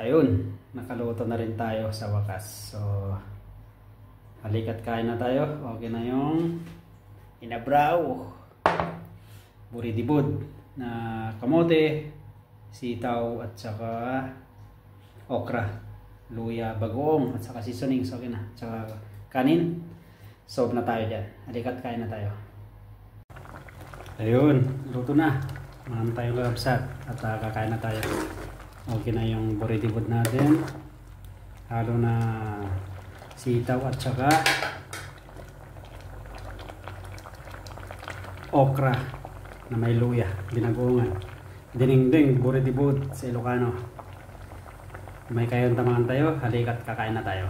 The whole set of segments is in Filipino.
Ayun, nakaluto na rin tayo sa wakas. So, halika't kain na tayo. Okay na yung inabraw, buridibod na kamote, sitaw at saka okra, luya, bagoong at saka seasonings. Okay na, at saka kanin. Sob na tayo dyan. Halika't kain na tayo. Ayun, luto na. Marami tayong labsat at kakain na tayo. Okay na yung buridibod natin. Halo na sitaw at saka okra na may luya, binagoongan. Dinengdeng buridibod sa Ilocano. May kayong tamangan tayo. Halika't kakain na tayo.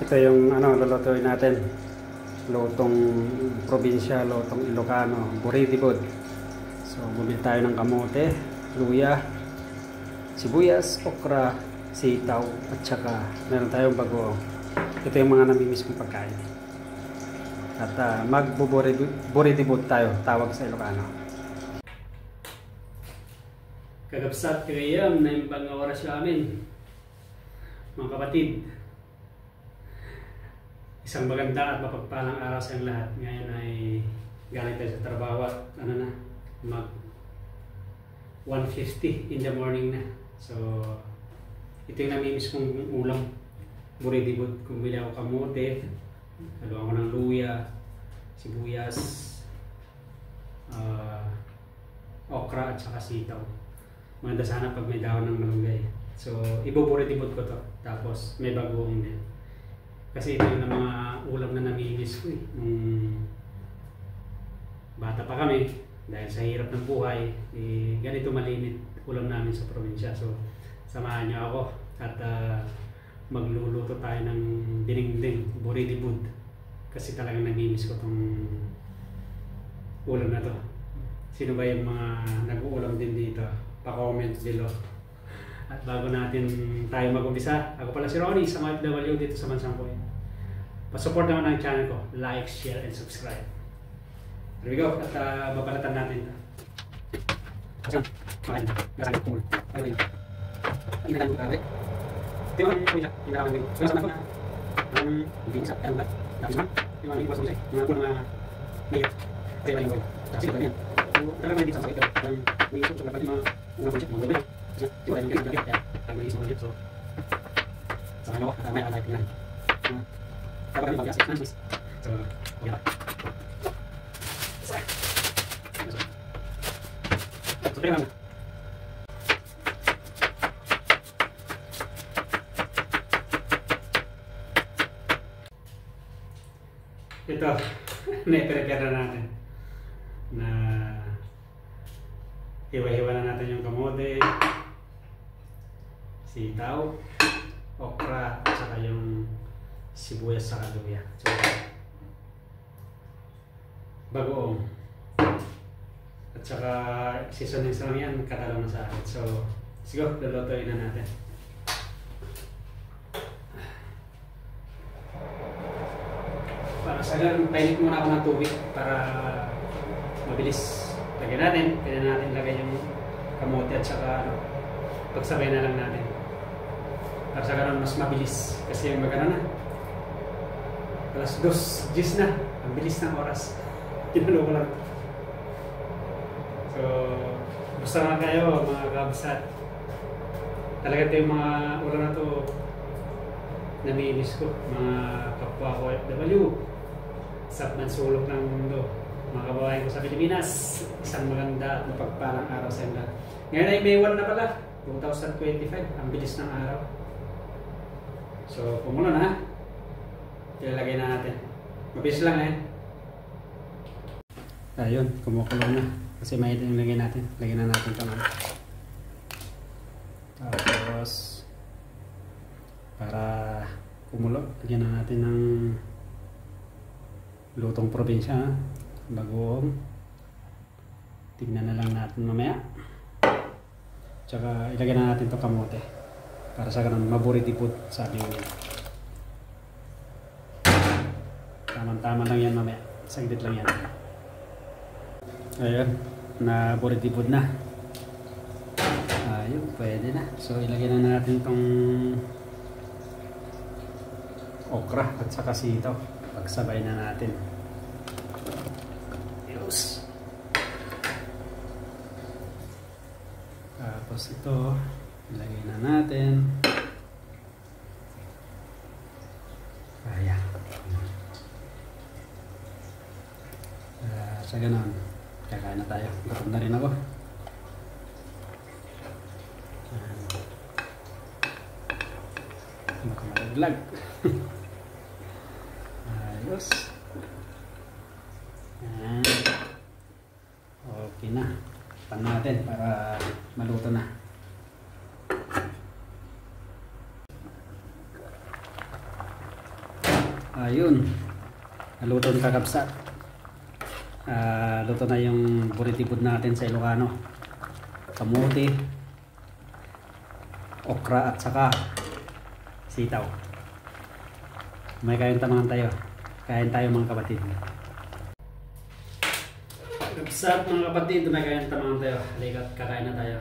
Ito yung lulutuin natin. Lutong probinsya, lutong Ilocano, buridibod. So, bumili tayo ng kamote, luya, sibuyas, okra, sitaw, at saka meron tayong bagoong. Ito yung mga namimiss kong pagkain. At magbuburidibod tayo, tawag sa Ilocano. Kagabsat kagayam na yung bang oras sa amin. Mga kapatid, isang maganda at mapagpalang araw sa inyong lahat. Ngayon ay galing tayo sa trabaho at mag 1:50 in the morning na. So, ito yung namimiss kong ulam. Buridibod. Kumili ako kamote, haluan ko ng luya, sibuyas, okra at saka sitaw. Maganda sana pag may dahon ng malunggay. So, ibuburidibod ko to. Tapos may bagoong din. Kasi ito yung mga ulam na namimiss ko eh. Nung bata pa kami, dahil sa hirap ng buhay, ganito malimit ulam namin sa probinsya. So, samahan niyo ako at magluluto tayo ng dinengdeng, buridibod. Kasi talagang namimiss ko tong ulam na to. Sino ba yung mga nag-uulam din dito? Pa-comment below. At bago natin tayo mag-umpisa, ako pala si Ronnie sa MFW dito sa Bansang Kuwait. Pa-support naman ang channel ko. Like, share, and subscribe. Here we go. At babalatan natin. Kasi makain na. Gasagad ko muna. Ano yun? Inagan ko kagad. Ito yung mga kuya. Inagan ko yun. So, nasan ako na ang binis at kanula. Tapos man, yung mga iwas ko siya. Mga puno mga mayor. Kasi yung ko yun. Kasi ito yan. So, talagang may binis ang sakit. Ang may isip sa lapat yung mga unang project. Mga gawin. Kasi ito yung ganit. Kaya ang may isip project. So, samahan ako. At may alay. Tingnan. Kapag kami mag-iasip. Nanis. So, yeah. Ito, na-prepare na natin na hiwa-hiwa na natin yung kamote, sitaw, okra, at saka yung sibuyas sa luya. So, bagoong. At saka seasonings lang yan, katalong na sa akin. So, sige, lulutuin na natin. Para sa ganun, painit muna ako ng tubig para mabilis. Lagyan natin, pwede natin lagay yung kamote at saka pagsabay na lang natin. Para sa ganun, mas mabilis. Kasi yung magana na, alas 2:10 na, ang bilis ng oras. Kinulo ko lang. So, gusto na kayo mga kabsat. Talaga ito yung mga ulam na ito namimiss ko. Mga kapwa ko FW sa mansulok ng mundo. Mga kababayan ko sa Pilipinas. Isang maganda at mapagpalang araw sa inyo. Ngayon ay May 1 na pala. 2025. Ang bilis ng araw. So, kumulo na. Ilalagay na natin. Mabilis lang Ayun, kumukulo na. Kasi may ito yung lagay natin. Lagyan na natin ito naman. Tapos, para kumulo, lagyan na natin ng lutong probinsya. Bagoong. Tignan na lang natin mamaya. Tsaka ilagay na natin ito kamote. Para sa ganun, maburidibod sabi ko. Tama-tama lang yan mamaya. Saglit lang yan. Ayan, na buridibod na. Ayun, pwede na. So ilagay na natin tong okra at saka sitaw. Pagsabay na natin. Ayos. Tapos ito, ilagay na natin. Ayan. Sa ganun, kakain na tayo. Gutom na rin ako. Baka malaglag. Ayos. Okay na. Pan natin para maluto na. Ayun. Naluto ang kakabsat. Luto na yung buritibod natin sa Ilocano. Kamuti, okra at saka sitaw. May kain tamangan tayo. Kain tayo mga kapatid. Kapsat mga kapatid, may kain tamangan tayo. Halika't kakain na tayo.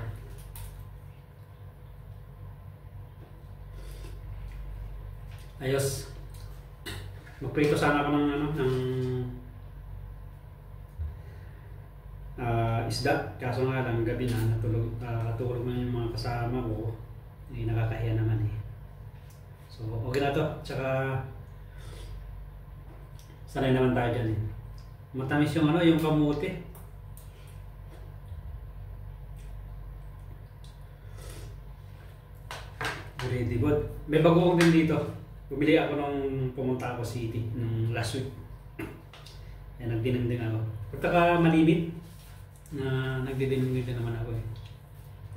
Ayos. Magprito sana ako ng isda. Kaso nga lang gabi na natulog na yung mga kasama ko. Nakakahiya naman eh. So okay na to. Tsaka sanay naman tayo dyan eh. Matamis yung yung kamuti. Ready good. May bagoong din dito. Bumili ako nung pumunta ako city nung last week. Ay nagdininding ako. Pagka malimit na nagdidininding din naman ako eh.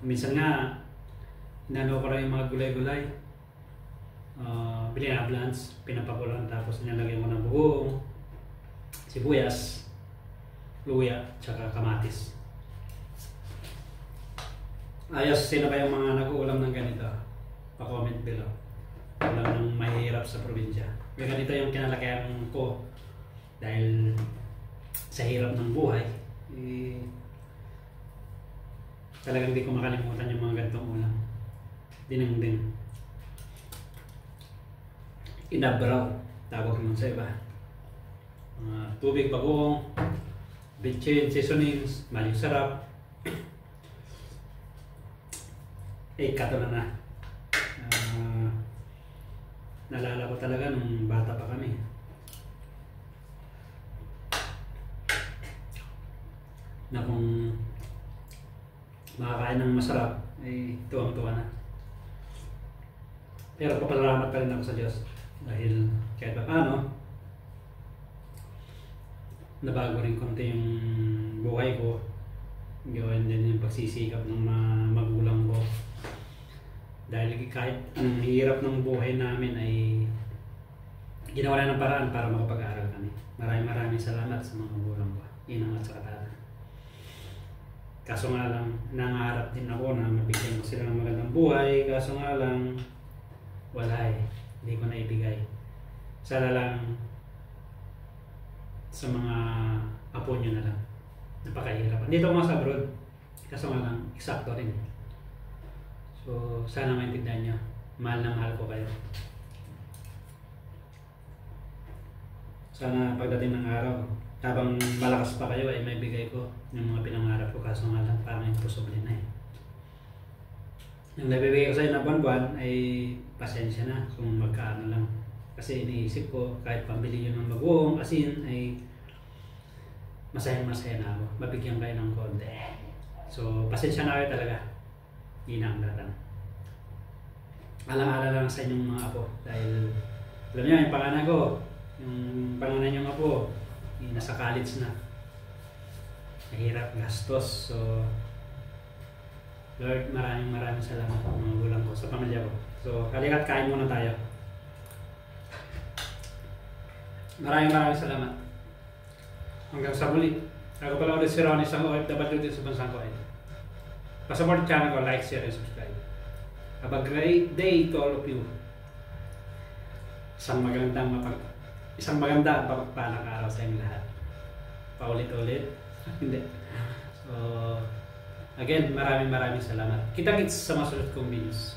Minsan nga inano ko rin yung mga gulay-gulay. Bili na plants, pinapakulan tapos nilalagyan ko ng buhong, sibuyas, luya, tsaka kamatis. Ayos, sino ba yung mga nag-uulam ng ganito? Pa-comment below. Ulam ng mahirap sa probinsya. May ganito yung kinalakihan ko dahil sa hirap ng buhay. Talagang hindi ko makalimutan yung mga ganitong ulam. Dinengdeng. Inabraw, tawag naman sa iba. Tubig, bagoong, bitchin, seasonings, maling sarap. Kato na. Nalala ko talaga nung bata pa kami. Na kung makakain ng masarap, ay tuwang-tuwa na. Pero papalamat pa rin ako sa Diyos. Dahil kahit pa paano, nabago rin konti yung buhay ko. Gawin din yung pagsisikap ng mga magulang ko. Dahil kahit ang hirap ng buhay namin ay ginawa na ng paraan para makapag-aral kami. Maraming salamat sa mga magulang ko. Inang at saka tatay. Kaso nga lang, nangarap din ako na mabigyan ko sila ng magandang buhay. Kaso nga lang, wala eh. Hindi ko na ibigay. Sana lang sa mga apo nyo na lang. Napakahirap. Dito ako sa abroad. Kaso nga lang, eksakto rin. So, sana maintindihan nyo. Mahal na mahal ko kayo. Sana pagdating ng araw, habang malakas pa kayo ay may bigay ko yung mga pinangarap ko. Kaso nga lang, parang imposible na eh. Yung nabibigay ko sa'yo na buwan-buwan ay pasensya na kung magkaano lang. Kasi iniisip ko kahit pambili nyo ng bagoong, asin ay masaya na ako. Mabigyan kayo ng konti. So pasensya na kayo talaga. Ginang datang. Alang-ala lang sa inyong mga apo. Dahil alam nyo yung pangalan ko, yung pangalan nyo nga po, nasa college na. Mahirap, gastos. So Lord, maraming salamat sa mga gulang ko, sa pamilya ko. So, halika't kain muna tayo. Maraming salamat. Hanggang sa muli. Ako pala ulit si Ron, isang OFW din sa bansang Kuwait. Pa-support channel ko, like, share, and subscribe. Have a great day to all of you. Isang maganda at pagpalang araw sa inyong lahat. Paulit-ulit. Hindi. So, Again, maraming salamat. Kita-kits sa mga sunod kong videos.